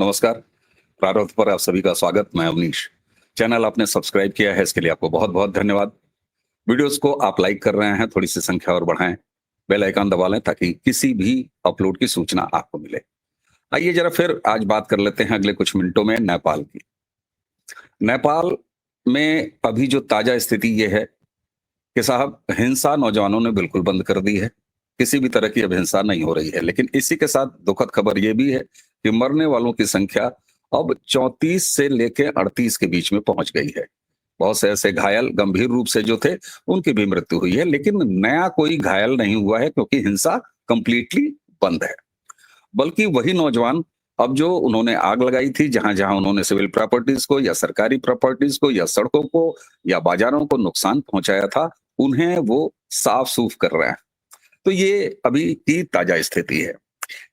नमस्कार। प्रारंभ पर आप सभी का स्वागत। मैं अवनीश। चैनल आपने सब्सक्राइब किया है, इसके लिए आपको बहुत बहुत धन्यवाद। वीडियोस को आप लाइक कर रहे हैं, थोड़ी सी संख्या और बढ़ाएं। बेल आइकन दबा लें ताकि किसी भी अपलोड की सूचना आपको मिले। आइए जरा फिर आज बात कर लेते हैं अगले कुछ मिनटों में नेपाल की। नेपाल में अभी जो ताजा स्थिति ये है कि साहब हिंसा नौजवानों ने बिल्कुल बंद कर दी है। किसी भी तरह की अब हिंसा नहीं हो रही है, लेकिन इसी के साथ दुखद खबर ये भी है कि मरने वालों की संख्या अब 34 से लेके 38 के बीच में पहुंच गई है। बहुत से ऐसे घायल गंभीर रूप से जो थे उनकी भी मृत्यु हुई है, लेकिन नया कोई घायल नहीं हुआ है क्योंकि हिंसा कंप्लीटली बंद है। बल्कि वही नौजवान अब जो उन्होंने आग लगाई थी, जहां जहां उन्होंने सिविल प्रॉपर्टीज को या सरकारी प्रॉपर्टीज को या सड़कों को या बाजारों को नुकसान पहुंचाया था, उन्हें वो साफ सूफ कर रहे हैं। तो ये अभी की ताजा स्थिति है।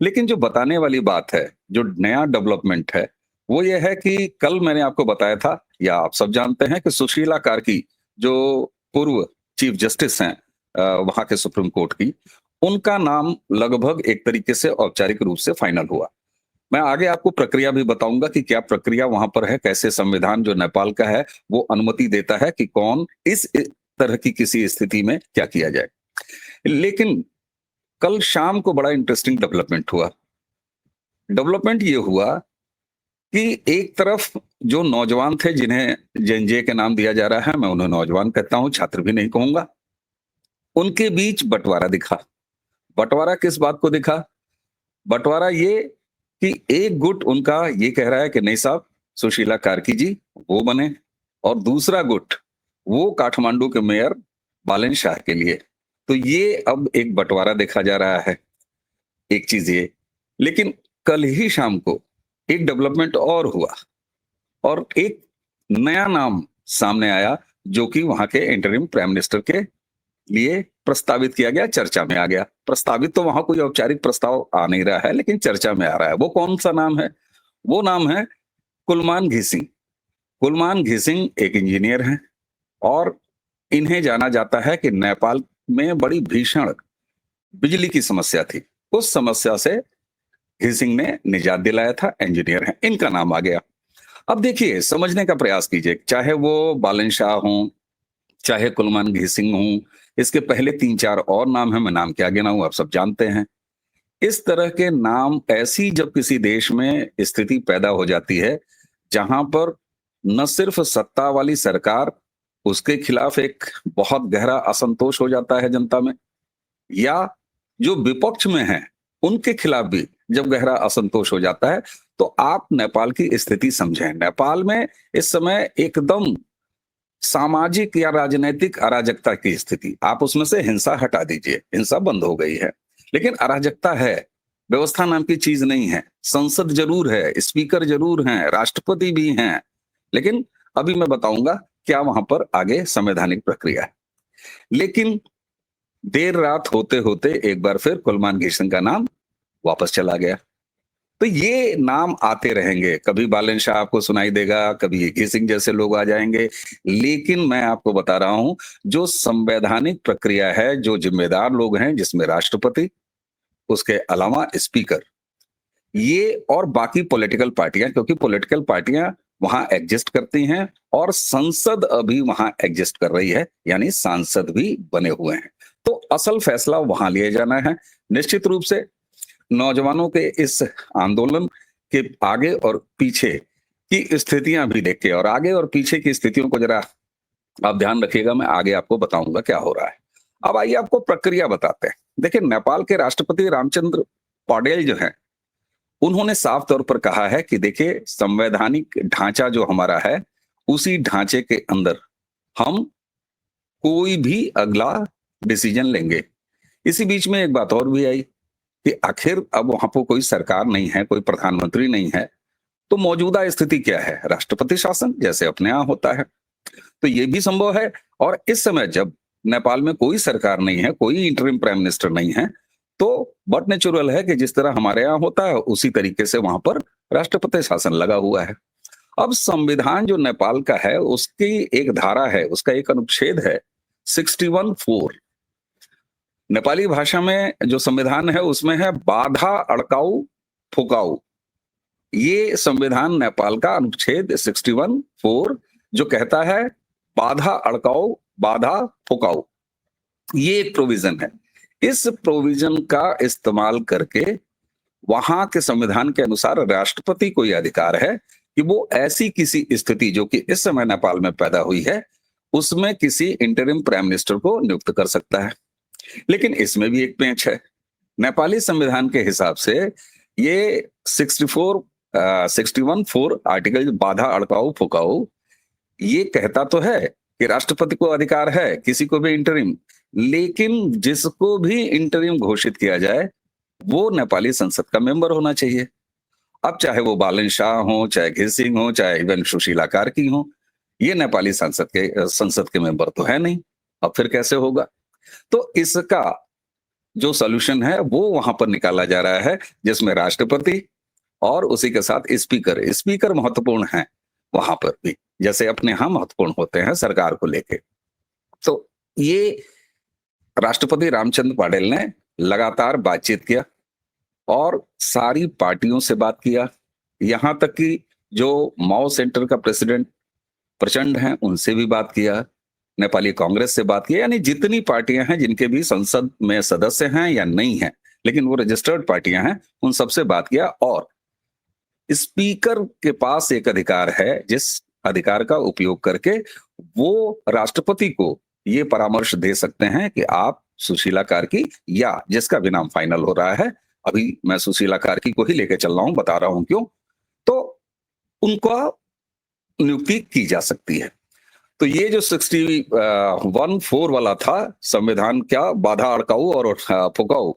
लेकिन जो बताने वाली बात है, जो नया डेवलपमेंट है, वो ये है कि कल मैंने आपको बताया था या आप सब जानते हैं कि सुशीला कार्की जो पूर्व चीफ जस्टिस हैं वहां के सुप्रीम कोर्ट की, उनका नाम लगभग एक तरीके से औपचारिक रूप से फाइनल हुआ। मैं आगे आपको प्रक्रिया भी बताऊंगा कि क्या प्रक्रिया वहां पर है, कैसे संविधान जो नेपाल का है वो अनुमति देता है कि कौन इस तरह की किसी स्थिति में क्या किया जाए। लेकिन कल शाम को बड़ा इंटरेस्टिंग डेवलपमेंट हुआ। डेवलपमेंट ये हुआ कि एक तरफ जो नौजवान थे जिन्हें जेनजे के नाम दिया जा रहा है, मैं उन्हें नौजवान कहता हूं, छात्र भी नहीं कहूंगा, उनके बीच बंटवारा दिखा। बंटवारा किस बात को दिखा? बंटवारा ये कि एक गुट उनका ये कह रहा है कि नहीं साहब, सुशीला कार्की जी वो बने, और दूसरा गुट वो काठमांडू के मेयर बालन शाह के लिए। तो ये अब एक बंटवारा देखा जा रहा है। एक चीज ये, लेकिन कल ही शाम को एक डेवलपमेंट और हुआ और एक नया नाम सामने आया जो कि वहां के इंटरिम प्राइम मिनिस्टर के लिए प्रस्तावित किया गया, चर्चा में आ गया। प्रस्तावित तो वहां कोई औपचारिक प्रस्ताव आ नहीं रहा है, लेकिन चर्चा में आ रहा है। वो कौन सा नाम है? वो नाम है कुलमान घिसिंग। कुलमान घिसिंग एक इंजीनियर हैं और इन्हें जाना जाता है कि नेपाल में बड़ी भीषण बिजली की समस्या थी। उस समस्या से घिसिंग ने निजात दिलाया था, इंजीनियर हैं, इनका नाम आ गया। अब देखिए, समझने का प्रयास कीजिए, चाहे वो बालन शाह हों, चाहे कुलमान घिसिंग हों, इसके पहले 3-4 और नाम हैं, मैं नाम क्या गिनाऊं, आप सब जानते हैं। इस तरह के नाम ऐसी जब किसी देश में स्थिति पैदा हो जाती है जहां पर न सिर्फ सत्ता वाली सरकार, उसके खिलाफ एक बहुत गहरा असंतोष हो जाता है जनता में, या जो विपक्ष में हैं उनके खिलाफ भी जब गहरा असंतोष हो जाता है, तो आप नेपाल की स्थिति समझें। नेपाल में इस समय एकदम सामाजिक या राजनीतिक अराजकता की स्थिति, आप उसमें से हिंसा हटा दीजिए, हिंसा बंद हो गई है, लेकिन अराजकता है। व्यवस्था नाम की चीज नहीं है। संसद जरूर है, स्पीकर जरूर हैं, राष्ट्रपति भी हैं, लेकिन अभी मैं बताऊंगा क्या वहां पर आगे संवैधानिक प्रक्रिया है। लेकिन देर रात होते होते एक बार फिर कुलमान घिसिंग का नाम वापस चला गया। तो ये नाम आते रहेंगे, कभी बालन शाह आपको सुनाई देगा, कभी ये घिसिंग जैसे लोग आ जाएंगे। लेकिन मैं आपको बता रहा हूं, जो संवैधानिक प्रक्रिया है, जो जिम्मेदार लोग हैं, जिसमें राष्ट्रपति, उसके अलावा स्पीकर, ये और बाकी पॉलिटिकल पार्टियां, क्योंकि पॉलिटिकल पार्टियां वहां एग्जिस्ट करती हैं और संसद अभी वहां एग्जिस्ट कर रही है, यानी सांसद भी बने हुए हैं। तो असल फैसला वहां लिए जाना है। निश्चित रूप से नौजवानों के इस आंदोलन के आगे और पीछे की स्थितियां भी देख के, और आगे और पीछे की स्थितियों को जरा आप ध्यान रखिएगा, मैं आगे आपको बताऊंगा क्या हो रहा है। अब आइए आपको प्रक्रिया बताते हैं। देखिए, नेपाल के राष्ट्रपति रामचंद्र पौडेल जो हैं, उन्होंने साफ तौर पर कहा है कि देखिए, संवैधानिक ढांचा जो हमारा है, उसी ढांचे के अंदर हम कोई भी अगला डिसीजन लेंगे। इसी बीच में एक बात और भी आई कि आखिर अब वहां पर कोई सरकार नहीं है, कोई प्रधानमंत्री नहीं है, तो मौजूदा स्थिति क्या है? राष्ट्रपति शासन, जैसे अपने यहां होता है। तो ये भी संभव है। और इस समय जब नेपाल में कोई सरकार नहीं है, कोई इंटरिम प्राइम मिनिस्टर नहीं है, तो बट नेचुरल है कि जिस तरह हमारे यहाँ होता है उसी तरीके से वहां पर राष्ट्रपति शासन लगा हुआ है। अब संविधान जो नेपाल का है, उसकी एक धारा है, उसका एक अनुच्छेद है 61(4). नेपाली भाषा में जो संविधान है उसमें है बाधा अड़काऊ फुकाऊ। ये संविधान नेपाल का अनुच्छेद 61(4) जो कहता है बाधा अड़काओ बाधा फुकाओ, ये एक प्रोविजन है। इस प्रोविजन का इस्तेमाल करके वहां के संविधान के अनुसार राष्ट्रपति को यह अधिकार है कि वो ऐसी किसी स्थिति जो कि इस समय नेपाल में पैदा हुई है उसमें किसी इंटरिम प्राइम मिनिस्टर को नियुक्त कर सकता है। लेकिन इसमें भी एक पेंच है। नेपाली संविधान के हिसाब से ये 61(4) आर्टिकल बाधा अड़काओ फुकाओ ये कहता तो है कि राष्ट्रपति को अधिकार है किसी को भी इंटरिम, लेकिन जिसको भी इंटरिम घोषित किया जाए वो नेपाली संसद का मेंबर होना चाहिए। अब चाहे वो बालन शाह हो, चाहे घिसिंग हो, चाहे इवन सुशीला कार्की हो, ये नेपाली संसद के मेंबर तो है नहीं। अब फिर कैसे होगा? तो इसका जो सॉल्यूशन है वो वहां पर निकाला जा रहा है, जिसमें राष्ट्रपति और उसी के साथ स्पीकर महत्वपूर्ण है वहां पर भी, जैसे अपने यहां महत्वपूर्ण होते हैं सरकार को लेके। तो ये राष्ट्रपति रामचंद्र पौडेल ने लगातार बातचीत किया और सारी पार्टियों से बात किया, यहां तक कि जो माओ सेंटर का प्रेसिडेंट प्रचंड हैं उनसे भी बात किया, नेपाली कांग्रेस से बात किया, यानी जितनी पार्टियां हैं जिनके भी संसद में सदस्य हैं या नहीं हैं लेकिन वो रजिस्टर्ड पार्टियां हैं, उन सबसे बात किया। और स्पीकर के पास एक अधिकार है जिस अधिकार का उपयोग करके वो राष्ट्रपति को ये परामर्श दे सकते हैं कि आप सुशीला कार्की या जिसका भी नाम फाइनल हो रहा है, अभी मैं सुशीला कार्की को ही लेके चल रहा हूं, बता रहा हूं क्यों, तो उनका नियुक्ति की जा सकती है। तो ये जो 61(4) वाला था संविधान क्या बाधा अड़काऊ और फुकाऊ,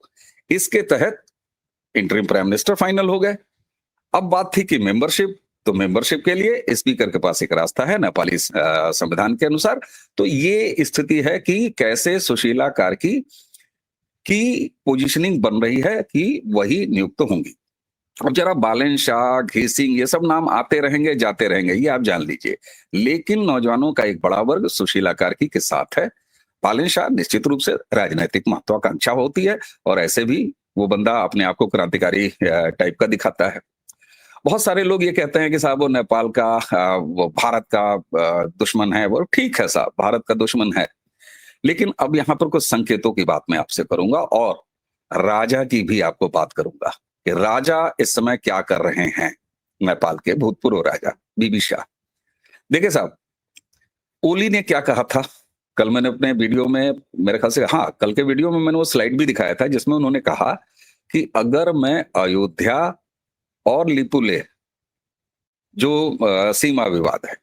इसके तहत इंटरिम प्राइम मिनिस्टर फाइनल हो गए। अब बात थी कि मेंबरशिप, तो मेंबरशिप के लिए स्पीकर के पास एक रास्ता है नेपाली संविधान के अनुसार। तो ये स्थिति है कि कैसे सुशीला कार्की की पोजीशनिंग बन रही है कि वही नियुक्त होंगी। अब जरा बालन शाह, घिसिंग, ये सब नाम आते रहेंगे जाते रहेंगे, ये आप जान लीजिए, लेकिन नौजवानों का एक बड़ा वर्ग सुशीला कार्की के साथ है। बालन शाह निश्चित रूप से राजनीतिक महत्वाकांक्षा होती है और ऐसे भी वो बंदा अपने आप को क्रांतिकारी टाइप का दिखाता है। बहुत सारे लोग ये कहते हैं कि साहब वो नेपाल का वो भारत का दुश्मन है। वो ठीक है साहब, भारत का दुश्मन है, लेकिन अब यहाँ पर कुछ संकेतों की बात मैं आपसे करूंगा और राजा की भी आपको बात करूंगा कि राजा इस समय क्या कर रहे हैं। नेपाल के भूतपूर्व राजा बीबी शाह, देखिए साहब, ओली ने क्या कहा था कल, मैंने अपने वीडियो में, मेरे ख्याल से हाँ कल के वीडियो में मैंने वो स्लाइड भी दिखाया था जिसमें उन्होंने कहा कि अगर मैं अयोध्या और लिपुलेख जो सीमा विवाद है,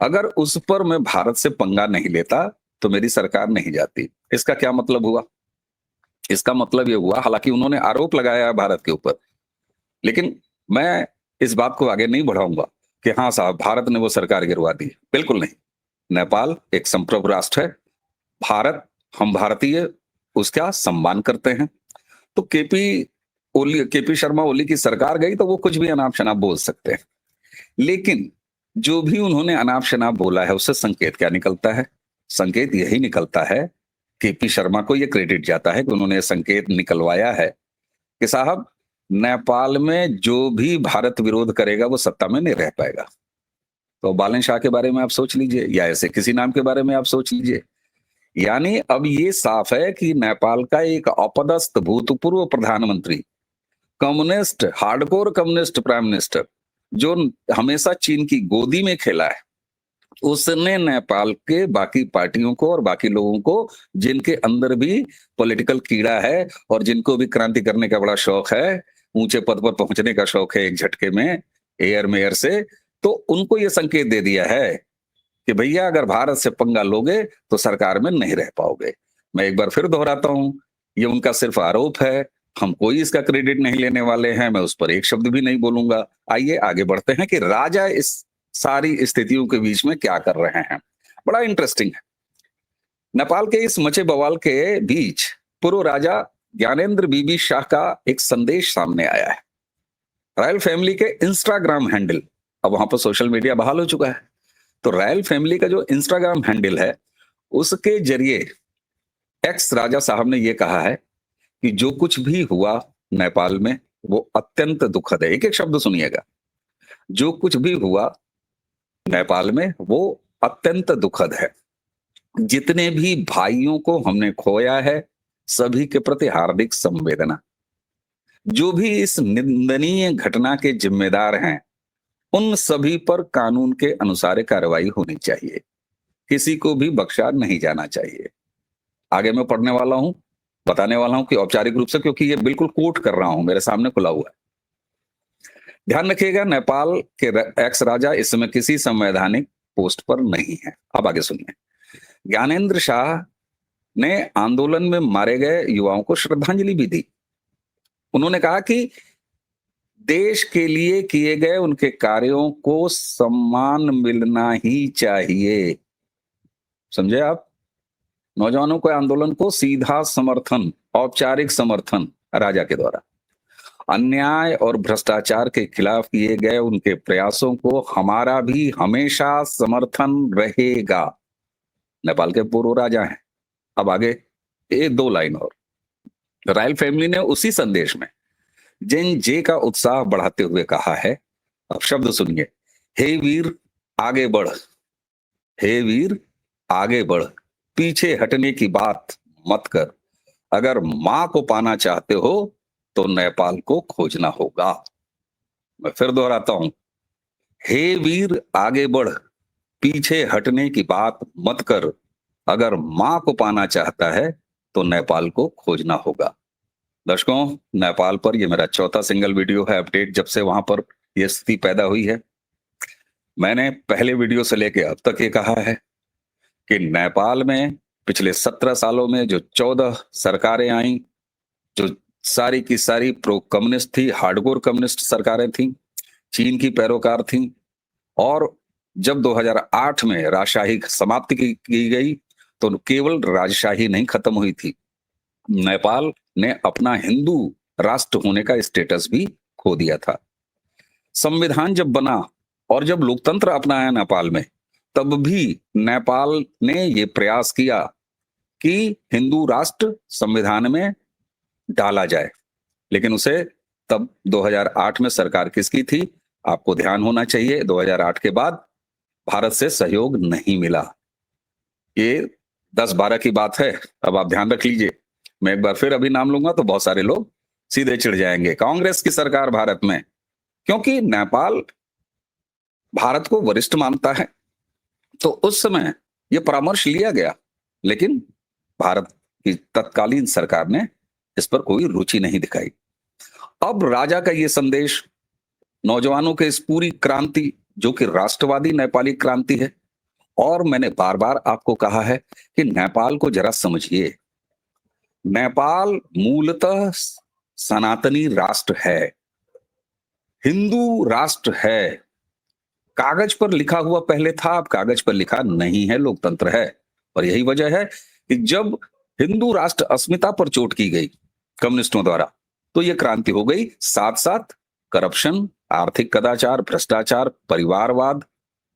अगर उस पर मैं भारत से पंगा नहीं लेता तो मेरी सरकार नहीं जाती। इसका क्या मतलब हुआ? इसका मतलब ये हुआ, हालांकि उन्होंने आरोप लगाया भारत के ऊपर, लेकिन मैं इस बात को आगे नहीं बढ़ाऊंगा कि हाँ साहब भारत ने वो सरकार गिरवा दी, बिल्कुल नहीं। नेपाल एक संप्रभु राष्ट्र है, भारत, हम भारतीय उसका सम्मान करते हैं। तो केपी शर्मा ओली की सरकार गई तो वो कुछ भी अनाप शनाप बोल सकते हैं, लेकिन जो भी उन्होंने अनाप शनाप बोला है उससे संकेत क्या निकलता है? संकेत यही निकलता है, केपी शर्मा को यह क्रेडिट जाता है कि उन्होंने संकेत निकलवाया है कि साहब नेपाल में जो भी भारत विरोध करेगा वो सत्ता में नहीं रह पाएगा। तो बालन शाह के बारे में आप सोच लीजिए या ऐसे किसी नाम के बारे में आप सोच लीजिए। यानी अब ये साफ है कि नेपाल का एक अपदस्थ भूतपूर्व प्रधानमंत्री, communist, hardcore communist prime minister जो हमेशा चीन की गोदी में खेला है, उसने नेपाल के बाकी पार्टियों को और बाकी लोगों को जिनके अंदर भी पॉलिटिकल कीड़ा है और जिनको भी क्रांति करने का बड़ा शौक है, ऊंचे पद पर पहुंचने का शौक है एक झटके में एयर मेयर से, तो उनको ये संकेत दे दिया है कि भैया अगर भारत से पंगा लोगे तो सरकार में नहीं रह पाओगे। मैं एक बार फिर दोहराता हूं, ये उनका सिर्फ आरोप है, हम कोई इसका क्रेडिट नहीं लेने वाले हैं, मैं उस पर एक शब्द भी नहीं बोलूंगा। आइए आगे बढ़ते हैं कि राजा इस सारी स्थितियों के बीच में क्या कर रहे हैं। बड़ा इंटरेस्टिंग है। नेपाल के इस मचे बवाल के बीच पूर्व राजा ज्ञानेंद्र बीबी शाह का एक संदेश सामने आया है। रॉयल फैमिली के इंस्टाग्राम हैंडल, अब वहां पर सोशल मीडिया बहाल हो चुका है, तो रॉयल फैमिली का जो इंस्टाग्राम हैंडल है उसके जरिए एक्स राजा साहब ने यह कहा है कि जो कुछ भी हुआ नेपाल में वो अत्यंत दुखद है। एक एक शब्द सुनिएगा। जो कुछ भी हुआ नेपाल में वो अत्यंत दुखद है। जितने भी भाइयों को हमने खोया है, सभी के प्रति हार्दिक संवेदना। जो भी इस निंदनीय घटना के जिम्मेदार हैं, उन सभी पर कानून के अनुसार कार्रवाई होनी चाहिए। किसी को भी बख्शा नहीं जाना चाहिए। आगे मैं पढ़ने वाला हूं, बताने वाला हूं कि औपचारिक रूप से, क्योंकि ये बिल्कुल कोट कर रहा हूं, मेरे सामने खुला हुआ है। ध्यान रखिएगा, नेपाल के एक्स राजा इस समय किसी संवैधानिक पोस्ट पर नहीं है। अब आगे सुनिए। ज्ञानेंद्र शाह ने आंदोलन में मारे गए युवाओं को श्रद्धांजलि भी दी। उन्होंने कहा कि देश के लिए किए गए उनके कार्यों को सम्मान मिलना ही चाहिए। समझे आप? नौजवानों के आंदोलन को सीधा समर्थन, औपचारिक समर्थन राजा के द्वारा। अन्याय और भ्रष्टाचार के खिलाफ किए गए उनके प्रयासों को हमारा भी हमेशा समर्थन रहेगा। नेपाल के पूर्व राजा हैं। अब आगे एक दो लाइन और। रॉयल फैमिली ने उसी संदेश में जेन जे का उत्साह बढ़ाते हुए कहा है, अब शब्द सुनिए, हे वीर आगे बढ़, हे वीर आगे बढ़, पीछे हटने की बात मत कर। अगर मां को पाना चाहते हो तो नेपाल को खोजना होगा। मैं फिर दोहराता हूं, हे वीर आगे बढ़, पीछे हटने की बात मत कर। अगर मां को पाना चाहता है तो नेपाल को खोजना होगा। दर्शकों, नेपाल पर यह मेरा चौथा सिंगल वीडियो है अपडेट, जब से वहां पर यह स्थिति पैदा हुई है। मैंने पहले वीडियो से लेकर अब तक ये कहा है कि नेपाल में पिछले 17 सालों में जो 14 सरकारें आई, जो सारी की सारी प्रो कम्युनिस्ट थी, हार्डकोर कम्युनिस्ट सरकारें थी, चीन की पैरोकार थी, और जब 2008 में राजशाही समाप्ति की गई तो केवल राजशाही नहीं खत्म हुई थी, नेपाल ने अपना हिंदू राष्ट्र होने का स्टेटस भी खो दिया था। संविधान जब बना और जब लोकतंत्र अपनाया नेपाल में, तब भी नेपाल ने यह प्रयास किया कि हिंदू राष्ट्र संविधान में डाला जाए, लेकिन उसे तब 2008 में सरकार किसकी थी आपको ध्यान होना चाहिए। 2008 के बाद भारत से सहयोग नहीं मिला। ये 10-12 की बात है, अब आप ध्यान रख लीजिए। मैं एक बार फिर अभी नाम लूंगा तो बहुत सारे लोग सीधे चिढ़ जाएंगे। कांग्रेस की सरकार भारत में, क्योंकि नेपाल भारत को वरिष्ठ मानता है, तो उस समय यह परामर्श लिया गया, लेकिन भारत की तत्कालीन सरकार ने इस पर कोई रुचि नहीं दिखाई। अब राजा का यह संदेश नौजवानों के इस पूरी क्रांति, जो कि राष्ट्रवादी नेपाली क्रांति है, और मैंने बार बार आपको कहा है कि नेपाल को जरा समझिए। नेपाल मूलतः सनातनी राष्ट्र है, हिंदू राष्ट्र है। कागज पर लिखा हुआ पहले था, अब कागज पर लिखा नहीं है, लोकतंत्र है। और यही वजह है कि जब हिंदू राष्ट्र अस्मिता पर चोट की गई कम्युनिस्टों द्वारा, तो यह क्रांति हो गई। साथ साथ करप्शन, आर्थिक कदाचार, भ्रष्टाचार, परिवारवाद,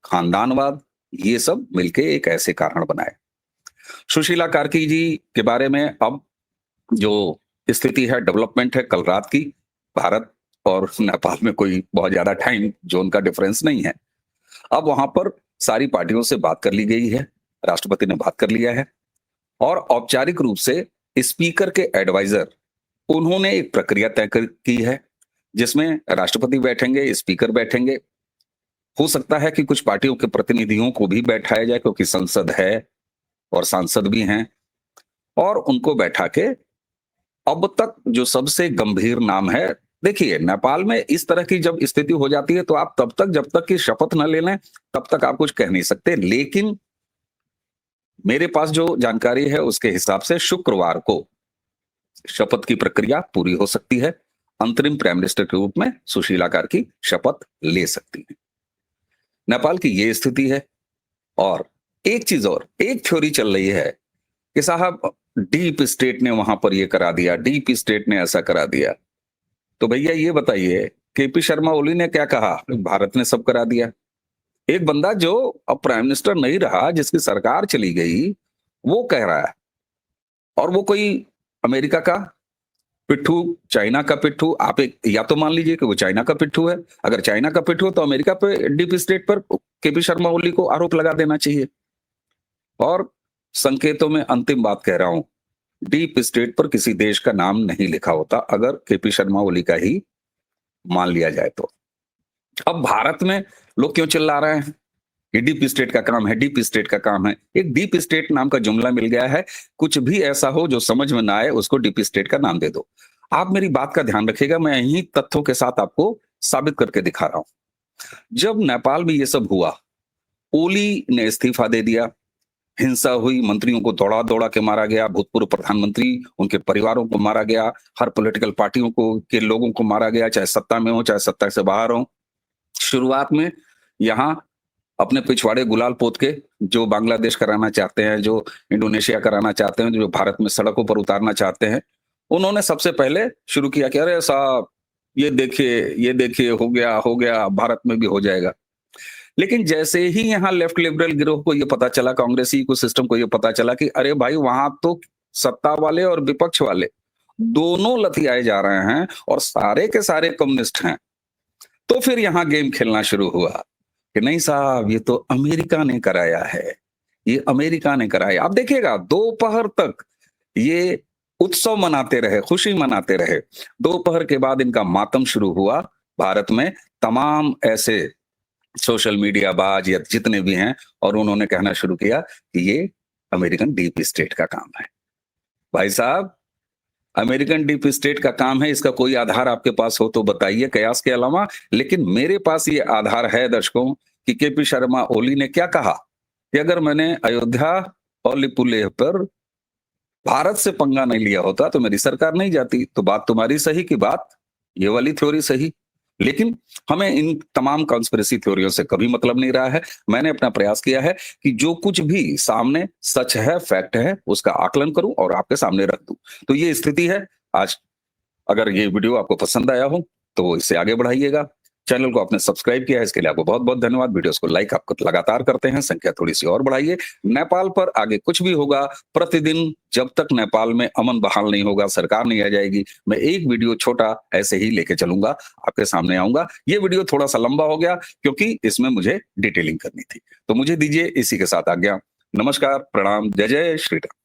खानदानवाद, ये सब मिलके एक ऐसे कारण बनाए। सुशीला कार्की जी के बारे में अब जो स्थिति है, डेवलपमेंट है कल रात की, भारत और नेपाल में कोई बहुत ज्यादा टाइम जोन का डिफरेंस नहीं है। अब वहां पर सारी पार्टियों से बात कर ली गई है, राष्ट्रपति ने बात कर लिया है, और औपचारिक रूप से स्पीकर के एडवाइजर उन्होंने एक प्रक्रिया तय की है, जिसमें राष्ट्रपति बैठेंगे, स्पीकर बैठेंगे। हो सकता है कि कुछ पार्टियों के प्रतिनिधियों को भी बैठाया जाए, क्योंकि संसद है और सांसद भी हैं, और उनको बैठा के अब तक जो सबसे गंभीर नाम है, देखिए नेपाल में इस तरह की जब स्थिति हो जाती है तो आप तब तक, जब तक कि शपथ न ले लें, तब तक आप कुछ कह नहीं सकते। लेकिन मेरे पास जो जानकारी है उसके हिसाब से शुक्रवार को शपथ की प्रक्रिया पूरी हो सकती है। अंतरिम प्राइम मिनिस्टर के रूप में सुशीला कार्की शपथ ले सकती है। नेपाल की ये स्थिति है। और एक चीज और, एक थ्योरी चल रही है कि साहब डीप स्टेट ने वहां पर ये करा दिया, डीप स्टेट ने ऐसा करा दिया। तो भैया ये बताइए, केपी शर्मा ओली ने क्या कहा? भारत ने सब करा दिया। एक बंदा जो अब प्राइम मिनिस्टर नहीं रहा, जिसकी सरकार चली गई, वो कह रहा है, और वो कोई अमेरिका का पिट्ठू, चाइना का पिट्ठू, आप एक या तो मान लीजिए कि वो चाइना का पिट्ठू है। अगर चाइना का पिट्ठू है तो अमेरिका पे डीप स्टेट पर केपी शर्मा ओली को आरोप लगा देना चाहिए। और संकेतों में अंतिम बात कह रहा हूं, डीप स्टेट पर किसी देश का नाम नहीं लिखा होता अगर केपी शर्मा ओली का ही मान लिया जाए तो। अब भारत में लोग क्यों चिल्ला रहे हैं कि डीप स्टेट का काम है, डीप स्टेट का काम है। एक डीप स्टेट नाम का जुमला मिल गया है, कुछ भी ऐसा हो जो समझ में ना आए उसको डीप स्टेट का नाम दे दो। आप मेरी बात का ध्यान रखिएगा, मैं यही तथ्यों के साथ आपको साबित करके दिखा रहा हूं। जब नेपाल में ये सब हुआ, ओली ने इस्तीफा दे दिया, हिंसा हुई, मंत्रियों को दौड़ा दौड़ा के मारा गया, भूतपूर्व प्रधानमंत्री उनके परिवारों को मारा गया, हर पॉलिटिकल पार्टियों को के लोगों को मारा गया, चाहे सत्ता में हो चाहे सत्ता से बाहर हो। शुरुआत में यहाँ अपने पिछवाड़े गुलाल पोत के जो बांग्लादेश कराना चाहते हैं, जो इंडोनेशिया कराना चाहते हैं, जो भारत में सड़कों पर उतारना चाहते हैं, उन्होंने सबसे पहले शुरू किया कि अरे साहब ये देखिए हो गया भारत में भी हो जाएगा। लेकिन जैसे ही यहाँ लेफ्ट लिबरल गिरोह को ये पता चला, कांग्रेसी इकोसिस्टम को ये पता चला कि अरे भाई वहां तो सत्ता वाले और विपक्ष वाले दोनों लथियाए जा रहे हैं और सारे के सारे कम्युनिस्ट हैं, तो फिर यहाँ गेम खेलना शुरू हुआ कि नहीं साहब ये तो अमेरिका ने कराया है, ये अमेरिका ने कराया। आप देखिएगा दोपहर तक ये उत्सव मनाते रहे, खुशी मनाते रहे। दोपहर के बाद इनका मातम शुरू हुआ। भारत में तमाम ऐसे सोशल मीडिया बाज या जितने भी हैं, और उन्होंने कहना शुरू किया कि ये अमेरिकन डीप स्टेट का काम है। भाई साहब, अमेरिकन डीप स्टेट का काम है, इसका कोई आधार आपके पास हो तो बताइए कयास के अलावा। लेकिन मेरे पास ये आधार है दर्शकों कि केपी शर्मा ओली ने क्या कहा कि अगर मैंने अयोध्या और लिपुलेख पर भारत से पंगा नहीं लिया होता तो मेरी सरकार नहीं जाती। तो बात तुम्हारी सही की बात, ये वाली थ्योरी सही, लेकिन हमें इन तमाम कॉन्स्पिरेसी थ्योरियों से कभी मतलब नहीं रहा है। मैंने अपना प्रयास किया है कि जो कुछ भी सामने सच है, फैक्ट है, उसका आकलन करूं और आपके सामने रख दूं। तो ये स्थिति है आज। अगर ये वीडियो आपको पसंद आया हो तो इसे आगे बढ़ाइएगा। चैनल को आपने सब्सक्राइब किया है, इसके लिए आपको बहुत बहुत धन्यवाद। वीडियोस को लाइक आपको लगातार करते हैं, संख्या थोड़ी सी और बढ़ाइए। नेपाल पर आगे कुछ भी होगा, प्रतिदिन जब तक नेपाल में अमन बहाल नहीं होगा, सरकार नहीं आ जाएगी, मैं एक वीडियो छोटा ऐसे ही लेके चलूंगा, आपके सामने आऊंगा। ये वीडियो थोड़ा सा लंबा हो गया क्योंकि इसमें मुझे डिटेलिंग करनी थी। तो मुझे दीजिए इसी के साथ आज्ञा। नमस्कार, प्रणाम, जय जय श्री राम।